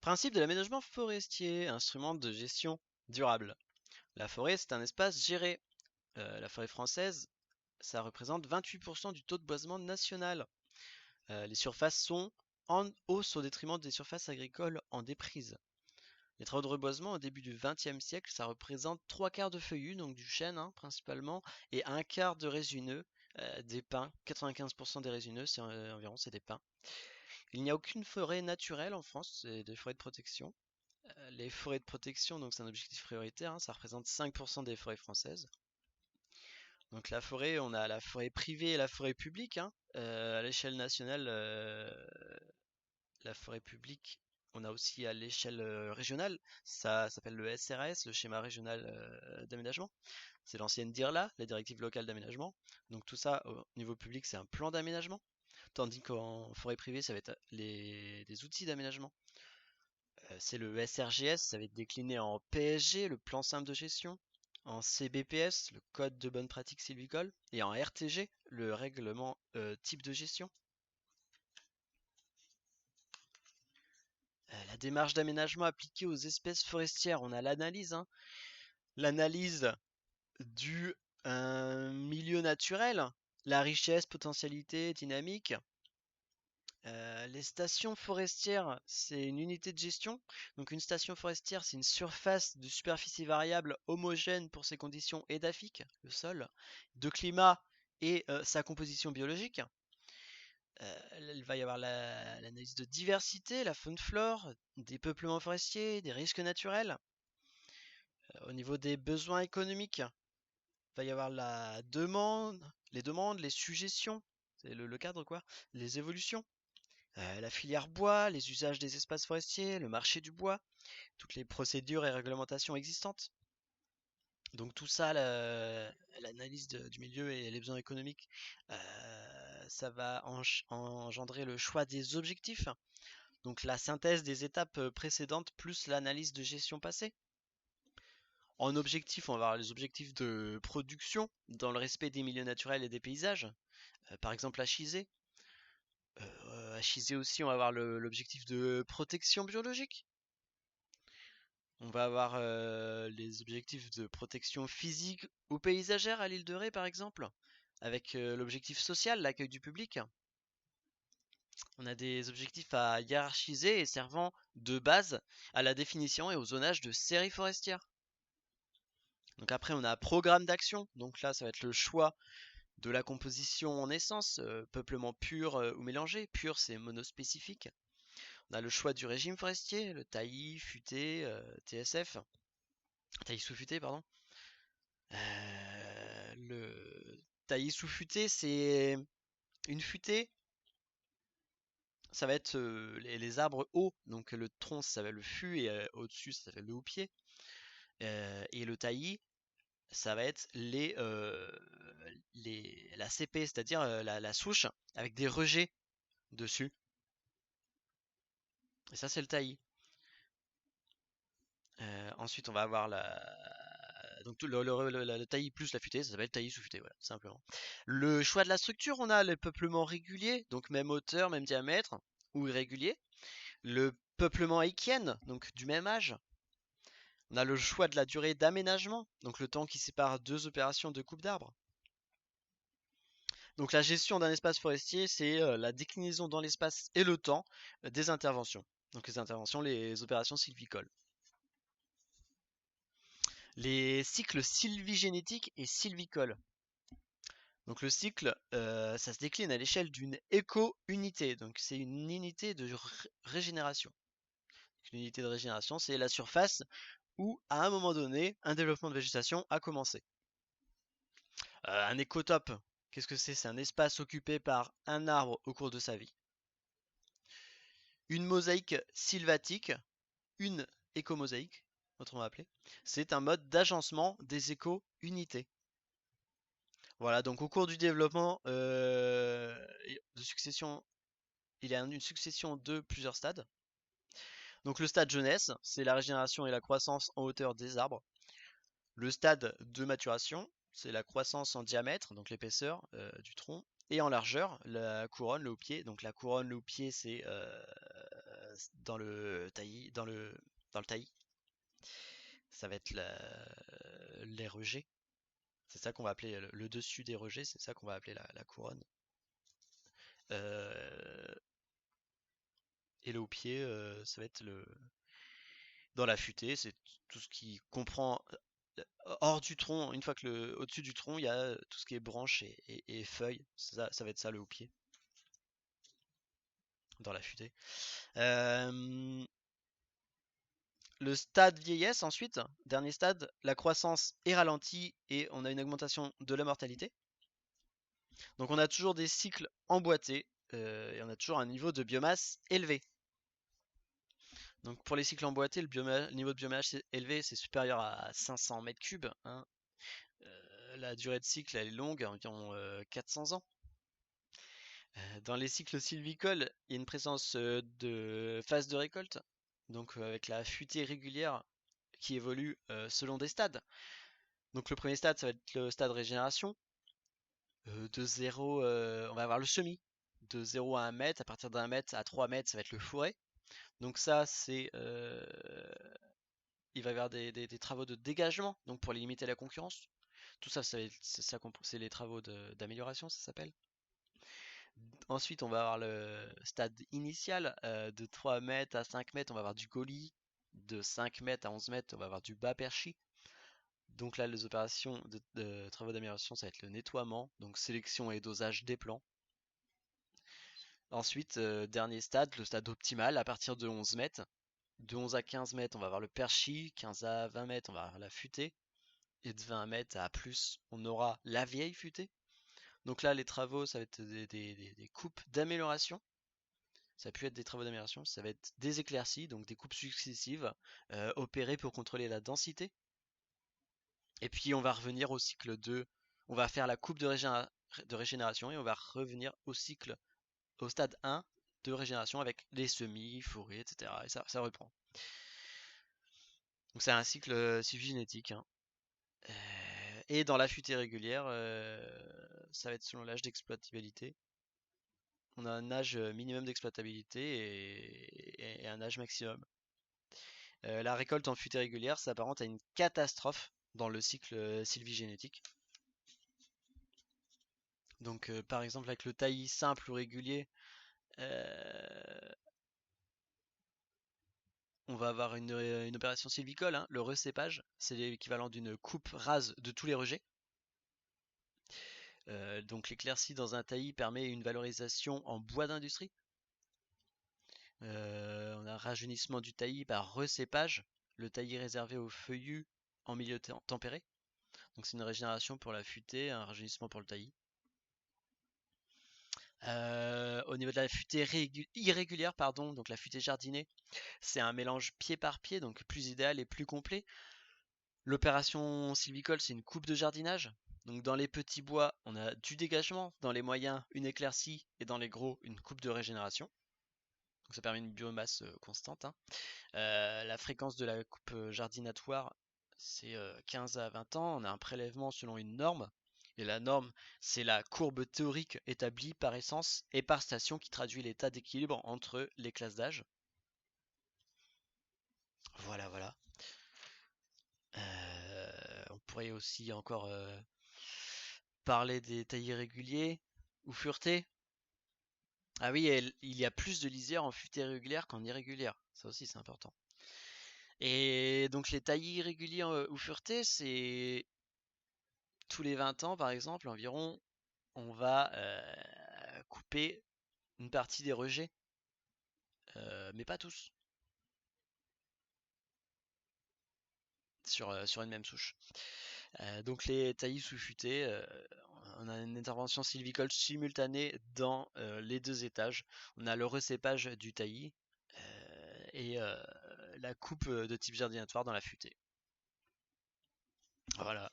Principe de l'aménagement forestier, instrument de gestion durable. La forêt, c'est un espace géré. La forêt française, ça représente 28% du taux de boisement national. Les surfaces sont en hausse au détriment des surfaces agricoles en déprise. Les travaux de reboisement au début du XXe siècle, ça représente 3 quarts de feuillus, donc du chêne principalement, et un quart de résineux, des pins. 95% des résineux, c'est environ, c'est des pins. Il n'y a aucune forêt naturelle en France, c'est des forêts de protection. Les forêts de protection, donc c'est un objectif prioritaire, ça représente 5% des forêts françaises. Donc la forêt, on a la forêt privée et la forêt publique. À l'échelle nationale, la forêt publique, on a aussi à l'échelle régionale, ça s'appelle le SRAS, le schéma régional d'aménagement. C'est l'ancienne DIRLA, la directive locale d'aménagement. Donc tout ça, au niveau public, c'est un plan d'aménagement. Tandis qu'en forêt privée, ça va être des outils d'aménagement. C'est le SRGS, ça va être décliné en PSG, le plan simple de gestion, en CBPS, le code de bonne pratique sylvicole, et en RTG, le règlement type de gestion. La démarche d'aménagement appliquée aux espèces forestières, on a l'analyse, l'analyse du milieu naturel, la richesse, potentialité, dynamique. Les stations forestières, c'est une unité de gestion. Donc une station forestière, c'est une surface de superficie variable homogène pour ses conditions édaphiques, le sol, de climat et sa composition biologique. Il va y avoir l'analyse de diversité, la faune-flore, des peuplements forestiers, des risques naturels. Au niveau des besoins économiques, il va y avoir les demandes, les suggestions, c'est le cadre quoi, les évolutions. La filière bois, les usages des espaces forestiers, le marché du bois, toutes les procédures et réglementations existantes. Donc tout ça, l'analyse du milieu et les besoins économiques, ça va engendrer le choix des objectifs. Donc la synthèse des étapes précédentes plus l'analyse de gestion passée. En objectif, on va avoir les objectifs de production dans le respect des milieux naturels et des paysages. Par exemple, HISE. HISE aussi, on va avoir l'objectif de protection biologique. On va avoir les objectifs de protection physique ou paysagère à l'île de Ré, par exemple, avec l'objectif social, l'accueil du public. On a des objectifs à hiérarchiser et servant de base à la définition et au zonage de séries forestières. Donc après, on a programme d'action. Donc là, ça va être le choix de la composition en essence, peuplement pur ou mélangé. Pur, c'est monospécifique. On a le choix du régime forestier, le taillis, futé, TSF. Taillis sous-futé, pardon. Le taillis sous-futé, c'est une futée. Ça va être les arbres hauts. Donc le tronc, ça va être le fût et au-dessus, ça s'appelle le houppier. Et le taillis, ça va être la CP, c'est-à-dire la souche avec des rejets dessus. Et ça, c'est le taillis. Ensuite, on va avoir donc le taillis plus la futée, ça s'appelle taillis sous futée, voilà, tout simplement. Le choix de la structure, on a le peuplement régulier, donc même hauteur, même diamètre, ou irrégulier. Le peuplement équienne, donc du même âge. On a le choix de la durée d'aménagement, donc le temps qui sépare deux opérations de coupe d'arbres. Donc la gestion d'un espace forestier, c'est la déclinaison dans l'espace et le temps des interventions. Donc les interventions, les opérations sylvicoles. Les cycles sylvigénétiques et sylvicoles. Donc le cycle, ça se décline à l'échelle d'une éco-unité. Donc c'est une unité de régénération. Une unité de régénération, c'est la surface où, à un moment donné, un développement de végétation a commencé. Un écotope, qu'est-ce que c'est? C'est un espace occupé par un arbre au cours de sa vie. Une mosaïque sylvatique, une écomosaïque, autrement appelée, c'est un mode d'agencement des éco-unités. Voilà, donc au cours du développement de succession, il y a une succession de plusieurs stades. Donc le stade jeunesse, c'est la régénération et la croissance en hauteur des arbres. Le stade de maturation, c'est la croissance en diamètre, donc l'épaisseur du tronc, et en largeur, la couronne, le haut-pied. Donc la couronne, le haut-pied, c'est dans le taillis, dans le taillis, ça va être les rejets. C'est ça qu'on va appeler le dessus des rejets, c'est ça qu'on va appeler la couronne. Euh, et le haut-pied, ça va être dans la futaie, c'est tout ce qui comprend hors du tronc. Une fois que au-dessus du tronc, il y a tout ce qui est branches et feuilles. Ça va être ça le haut-pied dans la futaie. Euh, le stade vieillesse ensuite, dernier stade, la croissance est ralentie et on a une augmentation de la mortalité. Donc on a toujours des cycles emboîtés et on a toujours un niveau de biomasse élevé. Donc pour les cycles emboîtés, le niveau de biomasse élevé, c'est supérieur à 500 mètres cubes, hein. La durée de cycle elle est longue, environ 400 ans. Dans les cycles sylvicoles, il y a une présence de phase de récolte, donc avec la futée régulière qui évolue selon des stades. Donc le premier stade, ça va être le stade régénération. De 0, on va avoir le semis. De 0 à 1 mètre, à partir d'un mètre à 3 mètres, ça va être le fourré. Donc ça, il va y avoir des travaux de dégagement, donc pour limiter la concurrence. Tout ça, c'est les travaux d'amélioration, ça s'appelle. Ensuite, on va avoir le stade initial de 3 mètres à 5 mètres, on va avoir du goli. De 5 mètres à 11 mètres, on va avoir du bas perchi. Donc là, les opérations de travaux d'amélioration, ça va être le nettoiement, donc sélection et dosage des plants. Ensuite, dernier stade, le stade optimal à partir de 11 mètres. De 11 à 15 mètres, on va avoir le perchi. 15 à 20 mètres, on va avoir la futée. Et de 20 mètres à plus, on aura la vieille futée. Donc là, les travaux, ça va être des coupes d'amélioration. Ça a pu être des travaux d'amélioration, ça va être des éclaircies, donc des coupes successives opérées pour contrôler la densité. Et puis on va revenir au cycle 2, on va faire la coupe de régénération et on va revenir au stade 1 de régénération avec les semis, fourrés, etc. Et ça reprend. Donc c'est un cycle génétique, hein. Et dans la futée régulière, ça va être selon l'âge d'exploitabilité. On a un âge minimum d'exploitabilité et un âge maximum. La récolte en futée régulière s'apparente à une catastrophe dans le cycle sylvigénétique. Donc par exemple avec le taillis simple ou régulier, on va avoir une opération sylvicole, hein, le recépage, c'est l'équivalent d'une coupe rase de tous les rejets. Donc l'éclaircie dans un taillis permet une valorisation en bois d'industrie. On a un rajeunissement du taillis par recépage, le taillis réservé aux feuillus en milieu tempéré. Donc c'est une régénération pour la futée, un rajeunissement pour le taillis. Au niveau de la futée irrégulière, pardon, donc la futée jardinée, c'est un mélange pied par pied, donc plus idéal et plus complet. L'opération sylvicole, c'est une coupe de jardinage. Donc dans les petits bois, on a du dégagement, dans les moyens, une éclaircie, et dans les gros, une coupe de régénération. Donc ça permet une biomasse constante, hein. La fréquence de la coupe jardinatoire, c'est 15 à 20 ans. On a un prélèvement selon une norme. Et la norme, c'est la courbe théorique établie par essence et par station qui traduit l'état d'équilibre entre les classes d'âge. Voilà, voilà. On pourrait aussi encore parler des taillis réguliers ou furetés. Ah oui, il y a plus de lisières en futée régulière qu'en irrégulière. Ça aussi, c'est important. Et donc les taillis irréguliers ou furetés, c'est tous les 20 ans, par exemple, environ, on va couper une partie des rejets, mais pas tous, sur une même souche. Donc les taillis sous-futés, on a une intervention sylvicole simultanée dans les deux étages. On a le recépage du taillis et la coupe de type jardinatoire dans la futée. Voilà.